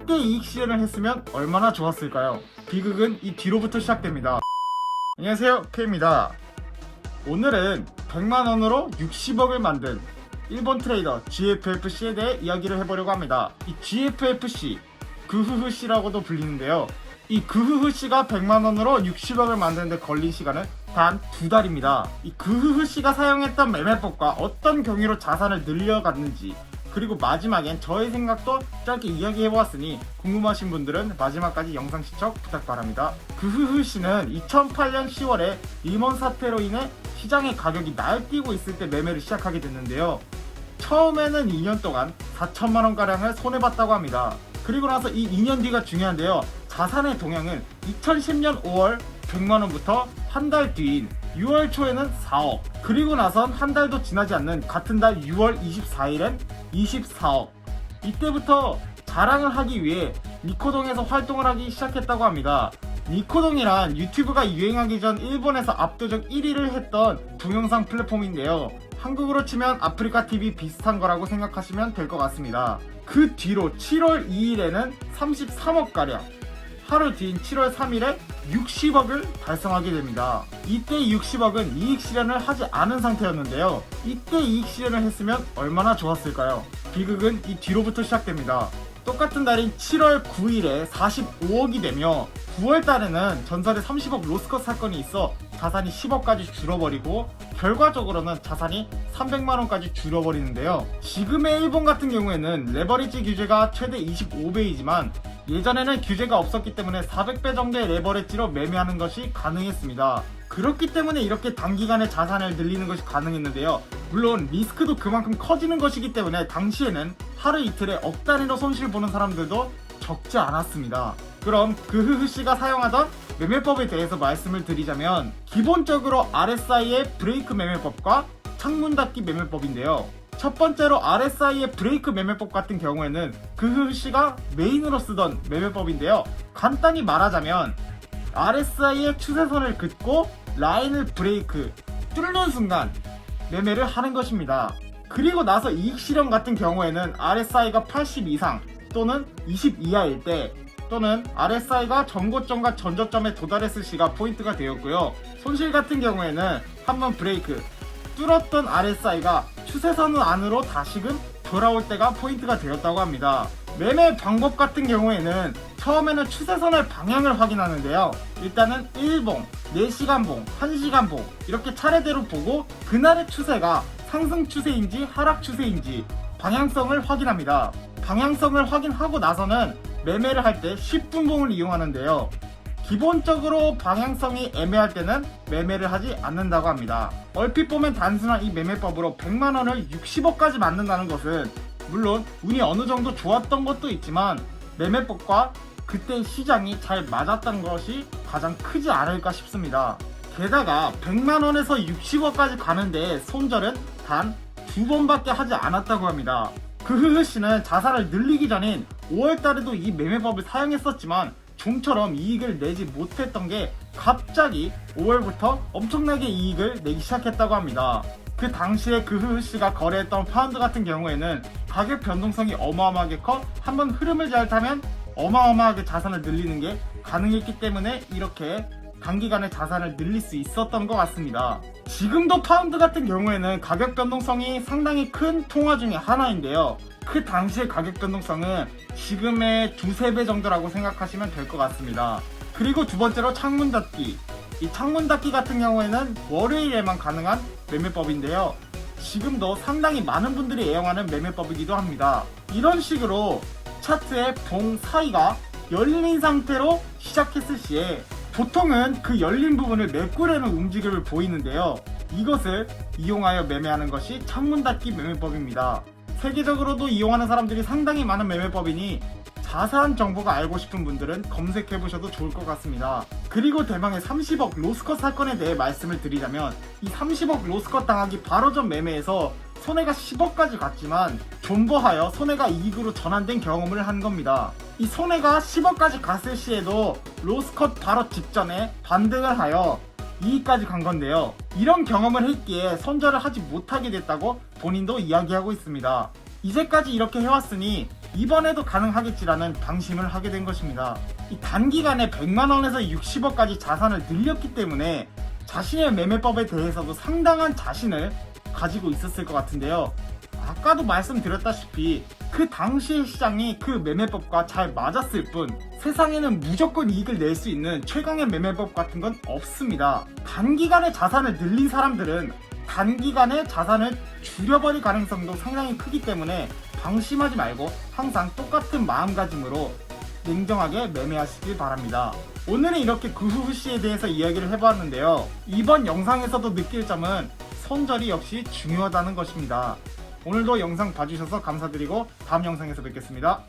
이때 이익 실현을 했으면 얼마나 좋았을까요? 비극은 이 뒤로부터 시작됩니다. 안녕하세요, K입니다. 오늘은 100만원으로 60억을 만든 일본 트레이더 GFFC에 대해 이야기를 해보려고 합니다. 이 GFFC, 그흐흐씨라고도 불리는데요. 이 그흐흐씨가 100만원으로 60억을 만드는데 걸린 시간은 단 2달입니다. 이 그흐흐씨가 사용했던 매매법과 어떤 경위로 자산을 늘려갔는지, 그리고 마지막엔 저의 생각도 짧게 이야기해보았으니 궁금하신 분들은 마지막까지 영상 시청 부탁 바랍니다. 그흐흐씨는 2008년 10월에 리먼 사태로 인해 시장의 가격이 날뛰고 있을 때 매매를 시작하게 됐는데요. 처음에는 2년 동안 4천만원가량을 손해봤다고 합니다. 그리고 나서 이 2년 뒤가 중요한데요. 자산의 동향은 2010년 5월 100만원부터 한 달 뒤인 6월 초에는 4억, 그리고 나선 한 달도 지나지 않는 같은 달 6월 24일엔 24억. 이때부터 자랑을 하기 위해 니코동에서 활동을 하기 시작했다고 합니다. 니코동이란 유튜브가 유행하기 전 일본에서 압도적 1위를 했던 동영상 플랫폼인데요. 한국으로 치면 아프리카TV 비슷한 거라고 생각하시면 될 것 같습니다. 그 뒤로 7월 2일에는 33억가량, 하루 뒤인 7월 3일에 60억을 달성하게 됩니다. 이때 60억은 이익 실현을 하지 않은 상태였는데요. 이때 이익 실현을 했으면 얼마나 좋았을까요? 비극은 이 뒤로부터 시작됩니다. 똑같은 달인 7월 9일에 45억이 되며 9월 달에는 전설의 30억 로스컷 사건이 있어 자산이 10억까지 줄어버리고 결과적으로는 자산이 300만원까지 줄어버리는데요. 지금의 일본 같은 경우에는 레버리지 규제가 최대 25배이지만 예전에는 규제가 없었기 때문에 400배 정도의 레버리지로 매매하는 것이 가능했습니다. 그렇기 때문에 이렇게 단기간에 자산을 늘리는 것이 가능했는데요. 물론 리스크도 그만큼 커지는 것이기 때문에 당시에는 하루 이틀에 억 단위로 손실 보는 사람들도 적지 않았습니다. 그럼 그흐흐씨가 사용하던 매매법에 대해서 말씀을 드리자면, 기본적으로 RSI의 브레이크 매매법과 창문 닫기 매매법인데요. 첫 번째로 RSI의 브레이크 매매법 같은 경우에는 그흐흐씨가 메인으로 쓰던 매매법인데요. 간단히 말하자면 RSI의 추세선을 긋고 라인을 브레이크, 뚫는 순간 매매를 하는 것입니다. 그리고 나서 이익 실현 같은 경우에는 RSI가 80 이상 또는 20 이하일 때, 또는 RSI가 전고점과 전저점에 도달했을 시가 포인트가 되었고요. 손실 같은 경우에는 한번 브레이크, 뚫었던 RSI가 추세선 안으로 다시금 돌아올 때가 포인트가 되었다고 합니다. 매매 방법 같은 경우에는 처음에는 추세선의 방향을 확인하는데요. 일단은 1봉, 4시간봉, 1시간봉 이렇게 차례대로 보고 그날의 추세가 상승 추세인지 하락 추세인지 방향성을 확인합니다. 방향성을 확인하고 나서는 매매를 할 때 10분봉을 이용하는데요. 기본적으로 방향성이 애매할 때는 매매를 하지 않는다고 합니다. 얼핏 보면 단순한 이 매매법으로 100만원을 60억까지 만든다는 것은 물론 운이 어느 정도 좋았던 것도 있지만 매매법과 그때 시장이 잘 맞았던 것이 가장 크지 않을까 싶습니다. 게다가 100만원에서 60억까지 가는데 손절은 단 2번밖에 하지 않았다고 합니다. 그흐흐씨는 자산을 늘리기 전인 5월달에도 이 매매법을 사용했었지만 좀처럼 이익을 내지 못했던 게 갑자기 5월부터 엄청나게 이익을 내기 시작했다고 합니다. 그 당시에 그흐흐씨가 거래했던 파운드 같은 경우에는 가격 변동성이 어마어마하게 커 한번 흐름을 잘 타면 어마어마하게 자산을 늘리는 게 가능했기 때문에 이렇게 단기간에 자산을 늘릴 수 있었던 것 같습니다. 지금도 파운드 같은 경우에는 가격 변동성이 상당히 큰 통화 중에 하나인데요. 그 당시의 가격 변동성은 지금의 2~3배 정도라고 생각하시면 될 것 같습니다. 그리고 두 번째로 창문 닫기. 이 창문 닫기 같은 경우에는 월요일에만 가능한 매매법인데요. 지금도 상당히 많은 분들이 애용하는 매매법이기도 합니다. 이런 식으로 차트의 봉 사이가 열린 상태로 시작했을 시에 보통은 그 열린 부분을 메꾸려는 움직임을 보이는데요. 이것을 이용하여 매매하는 것이 창문 닫기 매매법입니다. 세계적으로도 이용하는 사람들이 상당히 많은 매매법이니 자세한 정보가 알고 싶은 분들은 검색해보셔도 좋을 것 같습니다. 그리고 대망의 30억 로스컷 사건에 대해 말씀을 드리자면, 이 30억 로스컷 당하기 바로 전 매매에서 손해가 10억까지 갔지만 존버하여 손해가 이익으로 전환된 경험을 한 겁니다. 이 손해가 10억까지 갔을 시에도 로스컷 바로 직전에 반등을 하여 이익까지 간 건데요. 이런 경험을 했기에 손절을 하지 못하게 됐다고 본인도 이야기하고 있습니다. 이제까지 이렇게 해왔으니 이번에도 가능하겠지라는 방심을 하게 된 것입니다. 이 단기간에 100만원에서 60억까지 자산을 늘렸기 때문에 자신의 매매법에 대해서도 상당한 자신을 가지고 있었을 것 같은데요. 아까도 말씀드렸다시피 그 당시의 시장이 그 매매법과 잘 맞았을 뿐 세상에는 무조건 이익을 낼 수 있는 최강의 매매법 같은 건 없습니다. 단기간에 자산을 늘린 사람들은 단기간에 자산을 줄여버릴 가능성도 상당히 크기 때문에 방심하지 말고 항상 똑같은 마음가짐으로 냉정하게 매매하시길 바랍니다. 오늘은 이렇게 구후후시에 대해서 이야기를 해보았는데요. 이번 영상에서도 느낄 점은 손절이 역시 중요하다는 것입니다. 오늘도 영상 봐주셔서 감사드리고 다음 영상에서 뵙겠습니다.